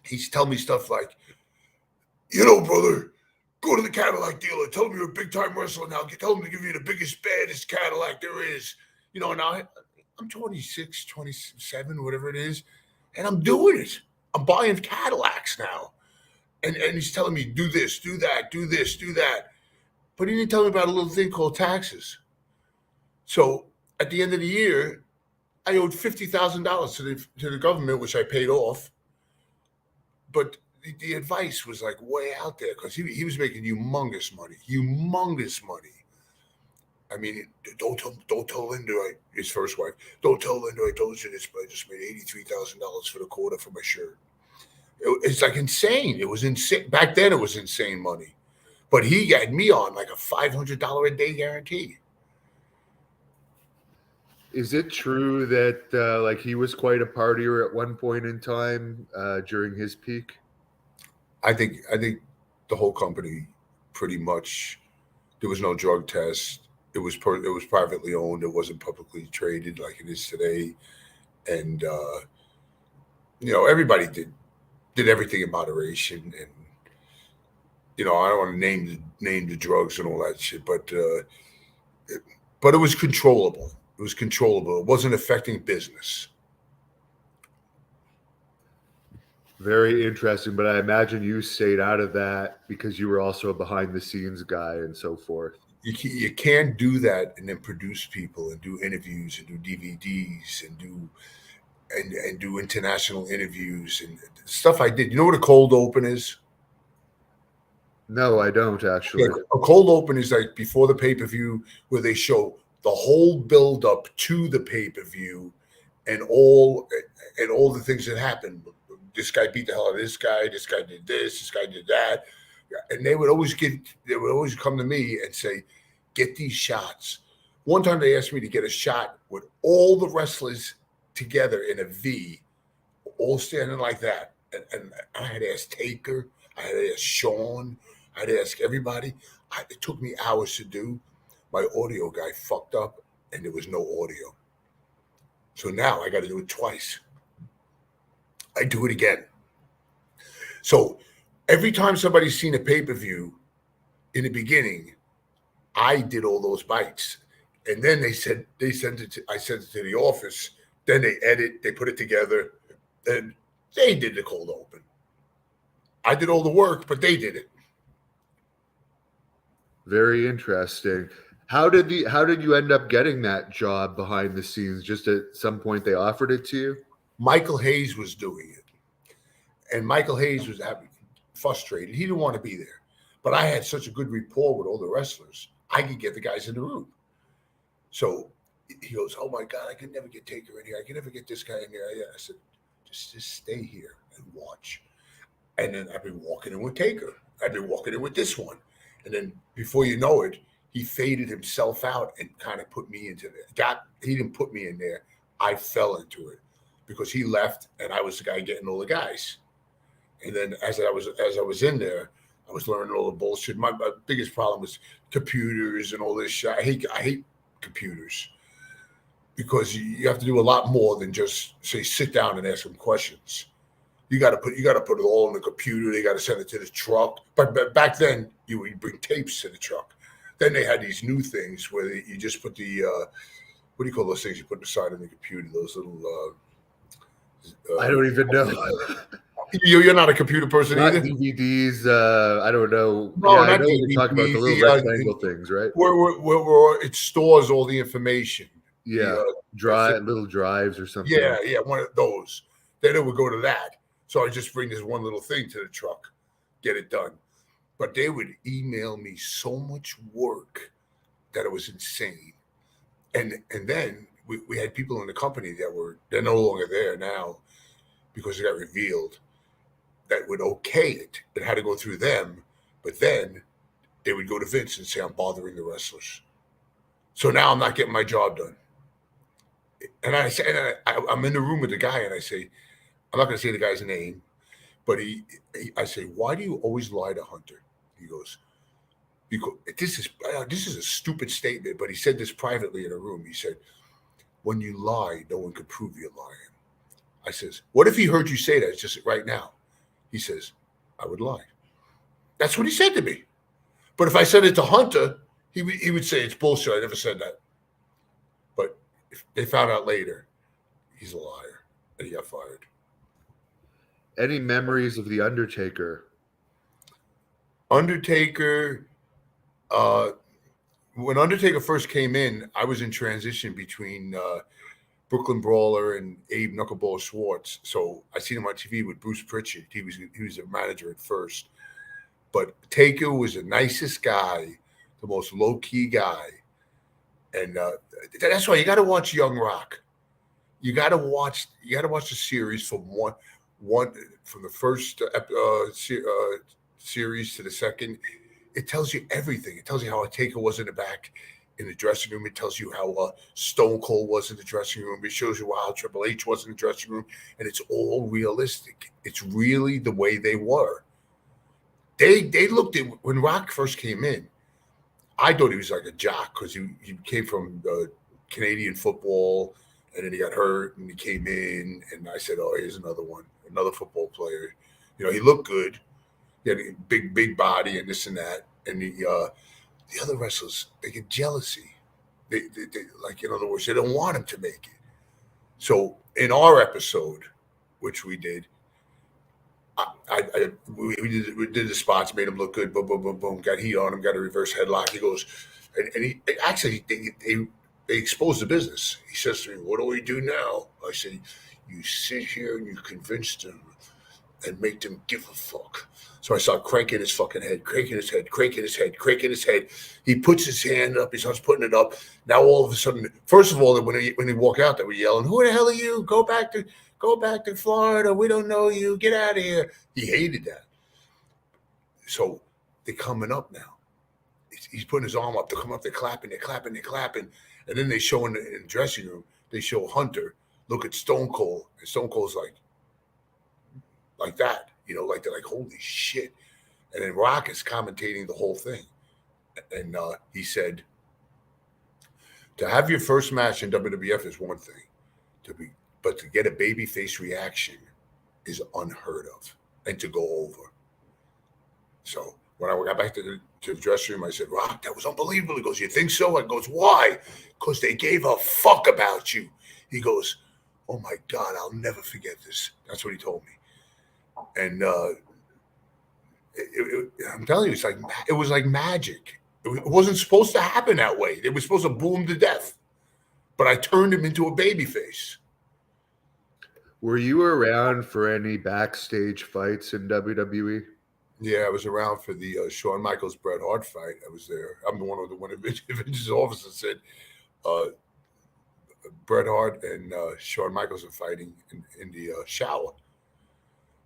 he's telling me stuff like, you know, brother, go to the Cadillac dealer. Tell him you're a big-time wrestler now. Tell him to give you the biggest, baddest Cadillac there is. You know, now I'm 26, 27, whatever it is, and I'm doing it. I'm buying Cadillacs now. And he's telling me, do this, do that, do this, do that. But he didn't tell me about a little thing called taxes. So at the end of the year, I owed $50,000 to the government, which I paid off. But the advice was like way out there because he was making humongous money. I mean, don't tell Linda, his first wife, don't tell Linda I told you this, but I just made $83,000 for the quarter for my shirt. It's like insane. It was insane. Back then it was insane money. But he had me on like a $500 a day guarantee. Is it true that like he was quite a partier at one point in time during his peak? I think the whole company pretty much, there was no drug test. It was privately owned. It wasn't publicly traded like it is today. And you know, everybody did everything in moderation. And you know, I don't want to name the drugs and all that shit, but it was controllable. It was controllable. It wasn't affecting business. Very interesting, but I imagine you stayed out of that because you were also a behind-the-scenes guy and so forth. You can't do that and then produce people and do interviews and do DVDs and do international interviews and stuff I did. You know what a cold open is? No, I don't actually. Yeah, a cold open is like before the pay-per-view where they show the whole build-up to the pay-per-view and all the things that happened. This guy beat the hell out of this guy. This guy did this guy did that, and they would always come to me and say, "Get these shots." One time they asked me to get a shot with all the wrestlers together in a V, all standing like that, and I had to ask Taker, I had to ask Sean, I had to ask everybody. It took me hours to do. My audio guy fucked up, and there was no audio. So now I got to do it twice. I do it again. So every time somebody's seen a pay-per-view in the beginning, I did all those bites. And then I sent it to the office. Then they edit, they put it together, and they did the cold open. I did all the work, but they did it. Very interesting. How did you end up getting that job behind the scenes? Just at some point they offered it to you? Michael Hayes was doing it. And Michael Hayes was frustrated. He didn't want to be there. But I had such a good rapport with all the wrestlers, I could get the guys in the room. So he goes, "Oh my God, I could never get Taker in here. I could never get this guy in here." I said, just stay here and watch. And then I've been walking in with Taker. I've been walking in with this one. And then before you know it, he faded himself out and kind of put me into there. He didn't put me in there. I fell into it because he left and I was the guy getting all the guys. And then as I was in there, I was learning all the bullshit. My biggest problem was computers and all this shit. I hate computers because you have to do a lot more than just say sit down and ask them questions. You got to put it all in the computer. They got to send it to the truck. But back then you would bring tapes to the truck. Then they had these new things where you just put the what do you call those things you put inside of the computer? Those little I don't even know. You're not a computer person not either. DVDs. I don't know. No, I not know DVDs. you're talking about the little rectangle things, right? Where it stores all the information. Yeah, little drives or something. Yeah, one of those. Then it would go to that. So I just bring this one little thing to the truck, get it done. But they would email me so much work that it was insane. And then we had people in the company they're no longer there now because it got revealed that would okay it. It had to go through them. But then they would go to Vince and say, "I'm bothering the wrestlers." So now I'm not getting my job done. And I'm in the room with the guy and I say, I'm not going to say the guy's name, but I say, "Why do you always lie to Hunter?" He goes, "Because this is a stupid statement," but he said this privately in a room. He said, "When you lie, no one can prove you're lying." I says, "What if he heard you say that just right now?" He says, "I would lie." That's what he said to me. But if I said it to Hunter, he would say it's bullshit. I never said that. But if they found out later, he's a liar and he got fired. Any memories of the Undertaker? Undertaker, when Undertaker first came in, I was in transition between Brooklyn Brawler and Abe Knuckleball Schwartz. So I seen him on TV with Bruce Pritchard. He was a manager at first. But Taker was the nicest guy, the most low-key guy. And that's why you got to watch Young Rock. You got to watch the series from the first series to the second. It tells you everything. It tells you how Taker was in the back in the dressing room. It tells you how Stone Cold was in the dressing room. It shows you how Triple H was in the dressing room, and it's all realistic. It's really the way they were. They looked at when Rock first came in. I thought he was like a jock because he came from Canadian football, and then he got hurt, and he came in, and I said, "Oh, here's another one, another football player." You know, he looked good. He had a big body and this and that. And the other wrestlers, they get jealousy. They like, in other words, they don't want him to make it. So in our episode, which we did, we did the spots, made him look good. Boom, boom, boom, boom. Got heat on him. Got a reverse headlock. He goes, and he actually they exposed the business. He says to me, "What do we do now?" I say, "You sit here and you convince them and make them give a fuck. So I start cranking his fucking head, cranking his head, cranking his head, cranking his head. He puts his hand up. He starts putting it up. Now all of a sudden, first of all, when he walk out, they were yelling, "Who the hell are you? Go back to Florida. We don't know you. Get out of here." He hated that. So they're coming up now. He's putting his arm up. They're coming up. They're clapping. They're clapping. They're clapping. And then they show in the dressing room. They show Hunter look at Stone Cold, and Stone Cold's like that, like they're like, holy shit. And then Rock is commentating the whole thing. And he said, to have your first match in WWF is one thing, but to get a babyface reaction is unheard of and to go over. So when I got back to the dressing room, I said, Rock, that was unbelievable. He goes, you think so? I goes, why? Because they gave a fuck about you. He goes, oh my God, I'll never forget this. That's what he told me. And I'm telling you, it was like magic. It wasn't supposed to happen that way. They were supposed to boo him to death, but I turned him into a babyface. Were you around for any backstage fights in WWE? Yeah, I was around for the Shawn Michaels Bret Hart fight. I was there. I'm one of Vince's officers said Bret Hart and Shawn Michaels are fighting in the shower.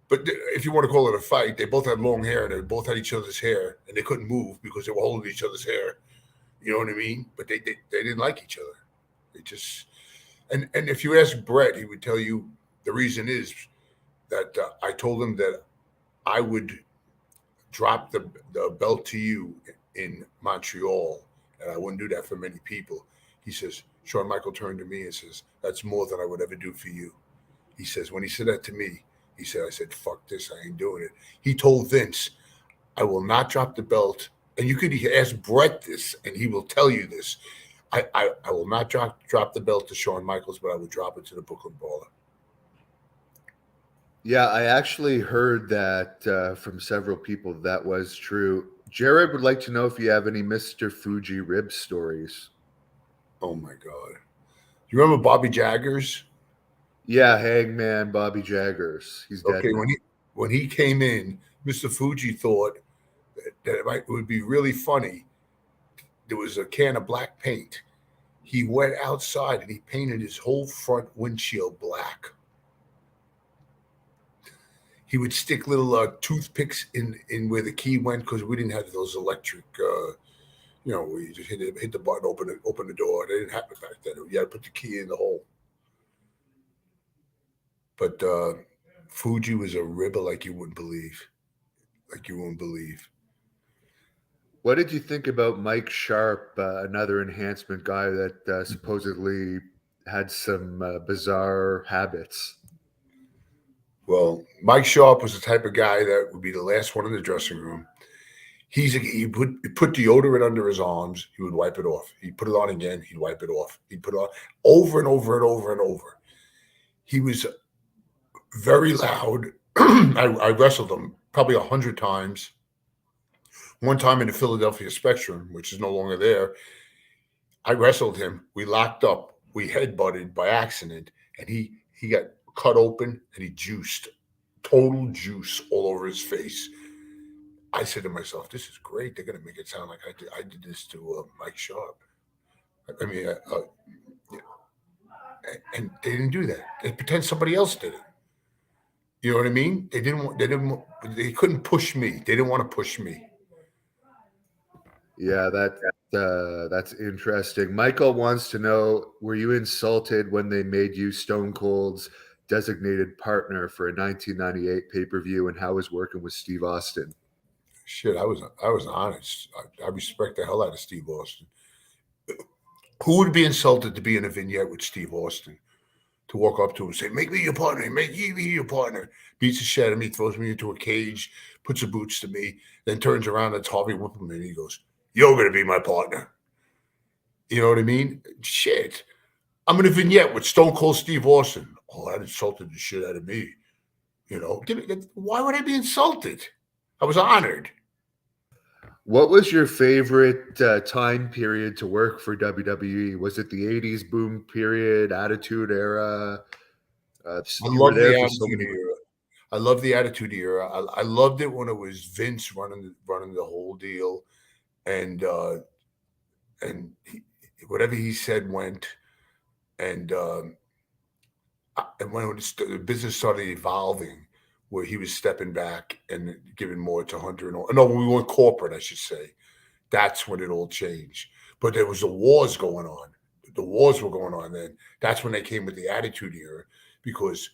But if you want to call it a fight, they both had long hair and they both had each other's hair and they couldn't move because they were holding each other's hair. You know what I mean? But they didn't like each other. They just and if you ask Bret, he would tell you the reason is that I told him that I would drop the belt to you in Montreal, and I wouldn't do that for many people. He says, Shawn Michael turned to me and says, that's more than I would ever do for you. He says, when he said that to me, I said, fuck this, I ain't doing it. He told Vince, I will not drop the belt. And you could ask Bret this, and he will tell you this. I will not drop the belt to Shawn Michaels, but I will drop it to the Brooklyn Brawler. Yeah, I actually heard that from several people that was true. Jared would like to know if you have any Mr. Fuji rib stories. Oh, my God. You remember Bobby Jaggers? Yeah, Hangman Bobby Jaggers. He's dead. Okay, when he came in, Mr. Fuji thought that it would be really funny. There was a can of black paint. He went outside and he painted his whole front windshield black. He would stick little toothpicks in where the key went because we didn't have those electric, where you just hit the button, open the door. They didn't happen back then. You had to put the key in the hole. But Fuji was a ribber like you wouldn't believe. What did you think about Mike Sharp, another enhancement guy that supposedly had some bizarre habits? Well, Mike Sharp was the type of guy that would be the last one in the dressing room. He put deodorant under his arms. He would wipe it off. He'd put it on again. He'd wipe it off. He'd put it on over and over and over and over. He was very loud. I wrestled him probably 100 times. One time in the Philadelphia Spectrum, which is no longer there, I wrestled him. We locked up. We headbutted by accident, and he got cut open and he juiced, total juice all over his face. I said to myself, this is great. They're going to make it sound like I did this to Mike Sharp. I mean, and they didn't do that. They pretend somebody else did it. You know what I mean? They couldn't push me. They didn't want to push me. Yeah, that's interesting. Michael wants to know, were you insulted when they made you Stone Cold's designated partner for a 1998 pay-per-view, and how was working with Steve Austin? Shit, I was honest. I respect the hell out of Steve Austin. Who would be insulted to be in a vignette with Steve Austin? To walk up to him and say, make me your partner, make me your partner. Beats the shit out of me, throws me into a cage, puts the boots to me, then turns around, it's Harvey Whippleman, and he goes, you're going to be my partner. You know what I mean? Shit. I'm in a vignette with Stone Cold Steve Austin. Oh, that insulted the shit out of me. Why would I be insulted? I was honored. What was your favorite time period to work for WWE? Was it the 80s boom period, Attitude Era? I love the Attitude Era. I love the Attitude Era. I loved it when it was Vince running the whole deal, and whatever he said went. And and when the business started evolving, where he was stepping back and giving more to Hunter and all. No, when we went corporate, I should say. That's when it all changed. But there was the wars going on. The wars were going on then. That's when they came with the Attitude Era, because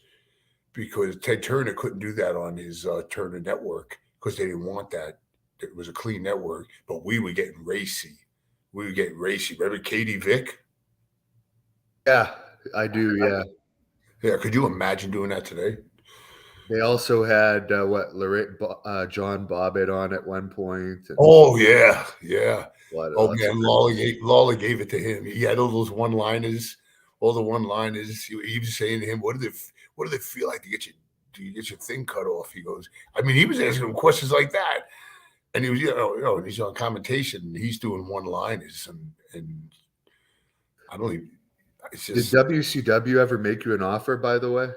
Ted Turner couldn't do that on his Turner network because they didn't want that. It was a clean network, but we were getting racy. We were getting racy. Remember Katie Vick? Yeah, I do. Yeah. Yeah, could you imagine doing that today? They also had John Bobbitt on at one point. And Oh yeah, yeah. Oh lots man, of Lawler gave it to him. He had all those one-liners, all the one-liners. He was saying to him, what do they feel like to get your thing cut off?" He goes, I mean, he was asking him questions like that, and he was, and he's on commentation, and he's doing one-liners, and I don't even. It's Did just WCW ever make you an offer, by the way?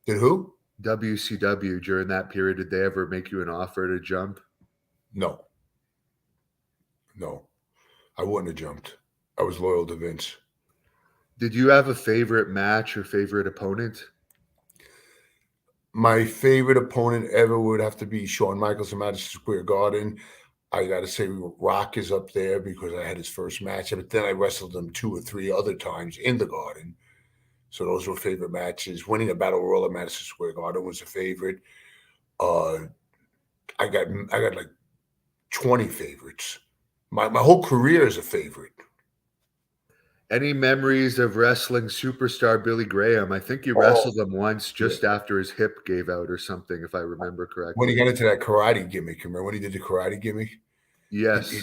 did who? WCW during that period, did they ever make you an offer to jump? No, no, I wouldn't have jumped. I was loyal to Vince. Did you have a favorite match or favorite opponent? My favorite opponent ever would have to be Shawn Michaels in Madison Square Garden. I got to say, Rock is up there because I had his first match, but then I wrestled him 2 or 3 other times in the Garden. So those were favorite matches. Winning a Battle Royal at Madison Square Garden was a favorite. I got like 20 favorites. My whole career is a favorite. Any memories of wrestling superstar Billy Graham? I think you Oh, wrestled him once yeah. just after his hip gave out or something, if I remember When he correctly. got into that karate gimmick, remember when he did the karate gimmick? Yes.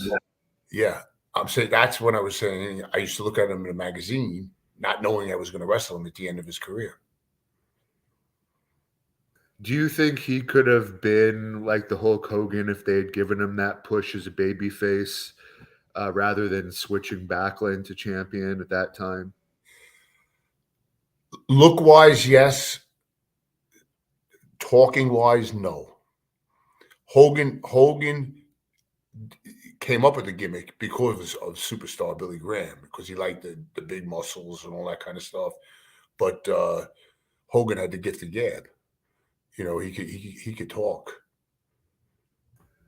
Yeah. I'm saying that's when I was saying I used to look at him in a magazine, not knowing I was going to wrestle him at the end of his career. Do you think he could have been like the Hulk Hogan if they had given him that push as a babyface rather than switching Backlund to champion at that time? Look wise, yes. Talking wise, no. Hogan came up with the gimmick because of superstar Billy Graham, because he liked the big muscles and all that kind of stuff. But Hogan had to get the gab. He could talk.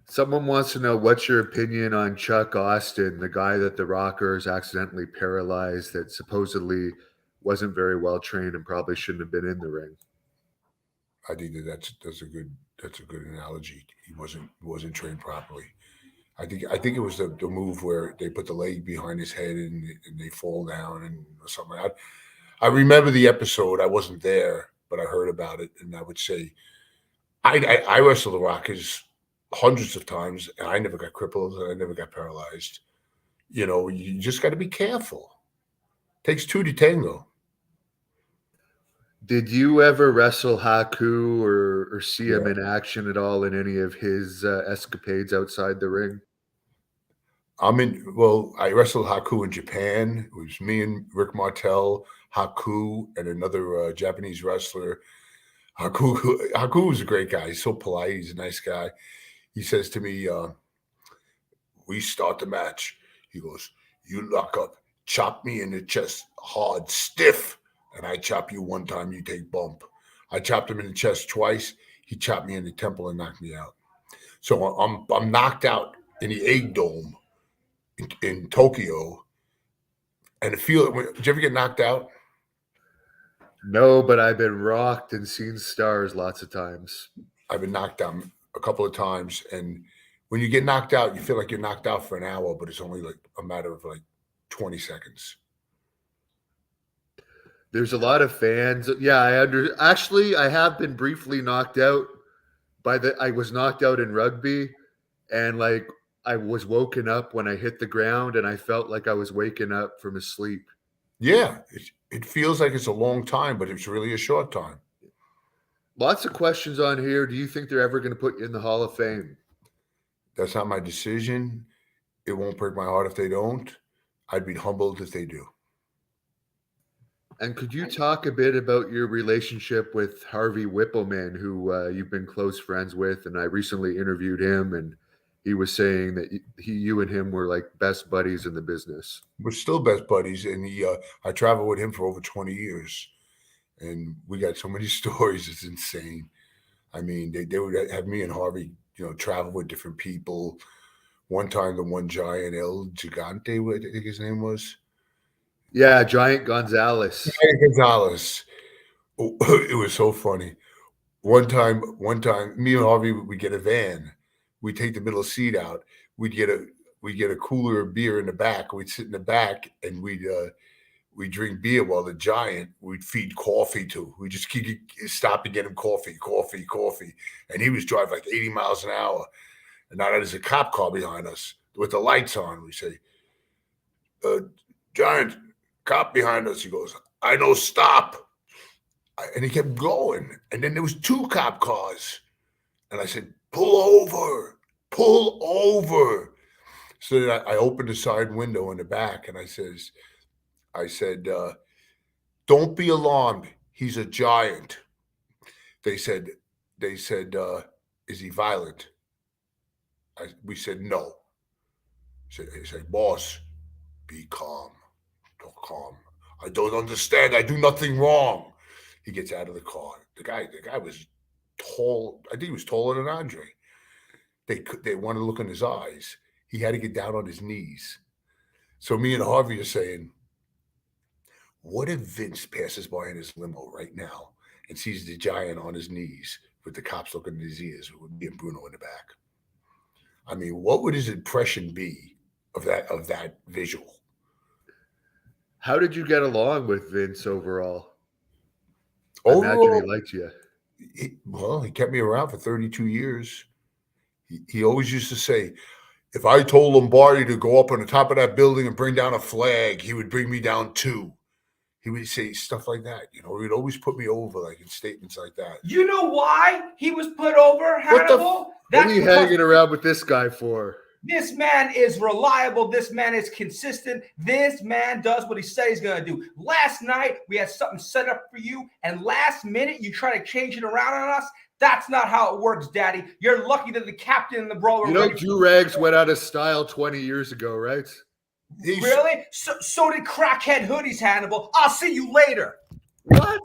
Someone wants to know what's your opinion on Chuck Austin, the guy that the Rockers accidentally paralyzed that supposedly wasn't very well trained and probably shouldn't have been in the ring. I think that's a good analogy. He wasn't trained properly. I think it was the move where they put the leg behind his head and they fall down and something. I remember the episode. I wasn't there, but I heard about it, and I would say I wrestled the Rockers hundreds of times, and I never got crippled and I never got paralyzed. You just got to be careful. Takes 2 to tango. Did you ever wrestle Haku or see him Yeah. in action at all in any of his escapades outside the ring? I wrestled Haku in Japan. It was me and Rick Martel, Haku, and another Japanese wrestler. Haku was a great guy. He's so polite. He's a nice guy. He says to me, we start the match. He goes, you lock up, chop me in the chest hard, stiff. And I chop you one time, you take bump. I chopped him in the chest twice. He chopped me in the temple and knocked me out. So I'm knocked out in the egg dome in Tokyo. And did you ever get knocked out? No, but I've been rocked and seen stars lots of times. I've been knocked out a couple of times. And when you get knocked out, you feel like you're knocked out for an hour, but it's only like a matter of like 20 seconds. There's a lot of fans. Yeah, actually I have been briefly knocked out I was knocked out in rugby and like I was woken up when I hit the ground and I felt like I was waking up from a sleep. Yeah, it feels like it's a long time, but it's really a short time. Lots of questions on here. Do you think they're ever going to put you in the Hall of Fame? That's not my decision. It won't break my heart if they don't. I'd be humbled if they do. And could you talk a bit about your relationship with Harvey Whippleman, who you've been close friends with? And I recently interviewed him, and he was saying that you and him were like best buddies in the business. We're still best buddies, and I traveled with him for over 20 years, and we got so many stories. It's insane. I mean, they would have me and Harvey, travel with different people. One time, the one giant El Gigante, I think his name was. Yeah, Giant Gonzalez. Giant Gonzalez. It was so funny. One time, me and Harvey, we get a van. We take the middle seat out. We'd get a cooler of beer in the back. We'd sit in the back and we'd drink beer while the giant we'd feed coffee to. We just keep stop and get him coffee, and he was driving like 80 miles an hour. And now there's a cop car behind us with the lights on. We say, "Giant, cop behind us." He goes, "I know, stop." And he kept going. And then there was 2 cop cars. And I said, pull over. So then I opened the side window in the back and I said, don't be alarmed. He's a giant. They said, is he violent? We said, no. He said, boss, be calm. Don't calm. I don't understand. I do nothing wrong. He gets out of the car. The guy was tall. I think he was taller than Andre. They wanted to look in his eyes. He had to get down on his knees. So me and Harvey are saying, what if Vince passes by in his limo right now and sees the giant on his knees with the cops looking in his ears with me and Bruno in the back? I mean, what would his impression be of that visual? How did you get along with Vince overall? I imagine he liked you. He kept me around for 32 years. He always used to say, if I told Lombardi to go up on the top of that building and bring down a flag, he would bring me down 2. He would say stuff like that. He would always put me over, like in statements like that. You know why he was put over, Hannibal? What are you hanging around with this guy for? This man is reliable. This man is consistent. This man does what he said he's going to do. Last night, we had something set up for you, and last minute, you try to change it around on us. That's not how it works, Daddy. You're lucky that the captain and the Brawler... do-rags went out of style 20 years ago, right? Really? So did crackhead hoodies, Hannibal. I'll see you later. What?